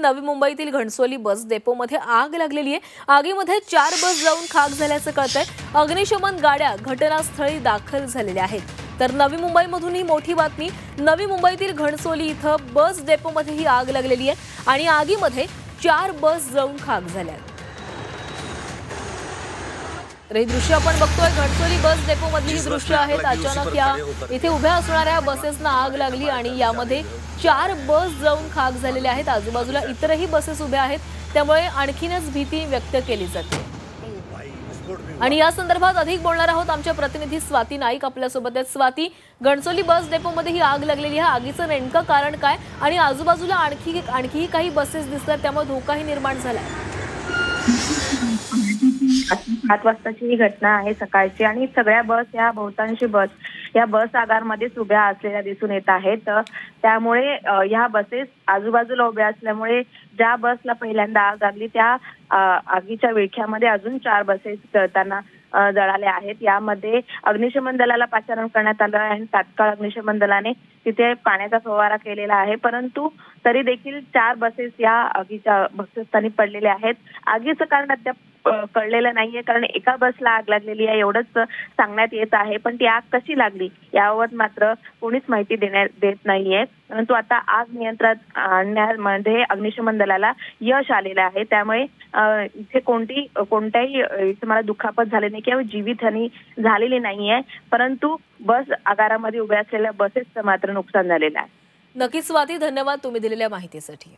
नवी मुंबईतील घणसोली बस डेपोमध्ये आग लागलेली आहे। आगीमध्ये 4 बस जळून खाक झाल्याचं कळतंय। अग्निशमन गाड्या घटनास्थळी दाखल झालेल्या आहेत। तर नवी मुंबईमधून ही मोठी बातमी। नवी मुंबईतील घणसोली इथं बस डेपोमध्ये ही आग लागलेली आहे आणि आगीमध्ये 4 बस जळून खाक झाल्या। हे दृश्य आपण बघतोय, घणसोली बस डेपो मधली दृश्य आहेत। अचानक या इथे उभ्या असणाऱ्या बसेसना आग लागली आणि यामध्ये 4 बस जळून खाक झालेल्या आहेत। आजूबाजूला इतरही बसेस उभ्या आहेत, त्यामुळे आणखीनच भीती व्यक्त केली जाते। आणि या संदर्भात अधिक बोलणार आहोत आमच्या प्रतिनिधी स्वाती नाईक आपल्या सोबत आहेत। स्वाती, घणसोली बस डेपो मध्ये ही आग लागलेली आहे, आगीचं नेमकं कारण काय आणि आजूबाजूला आणखी काही बसेस दिसतात, त्यामुळे धोकाही निर्माण झालाय। 7 वाजताची ही घटना आहे सकाळची आणि सगळ्या बस या बहुतांशी बस या बस आगारमध्येच उभ्या असलेल्या दिसून येत आहेत। त्यामुळे या बसेस आजूबाजूला उभ्या असल्यामुळे ज्या बसला पहिल्यांदा आग लागली त्या आगीच्या विळख्यामध्ये अजून 4 बसेस जळताना जळाल्या आहेत। यामध्ये अग्निशमन दलाला पाचारण करण्यात आलं आहे आणि तात्काळ अग्निशमन दलाने तिथे पाण्याचा फवारा केलेला आहे, परंतु तरी देखील 4 बसेस या आगीच्या भक्षस्थानी पडलेल्या आहेत। आगीचं कारण अद्याप कळलेलं नाहीये, कारण एका बसला आग लागलेली आहे एवढंच सांगण्यात येत आहे, पण ती आग कशी लागली याबाबत मात्र कोणीच माहिती देत नाहीये। परंतु आता आग नियंत्रणात आणण्यामध्ये अग्निशमन दलाला यश आलेलं आहे, त्यामुळे इथे कोणत्याही तुम्हाला दुखापत झाली नाही किंवा जीवितहानी झालेली नाहीये, परंतु बस आगारामध्ये उभ्या असलेल्या बसेसचं मात्र नुकसान झालेलं आहे। नक्कीच स्वाती, धन्यवाद तुम्ही दिलेल्या माहितीसाठी।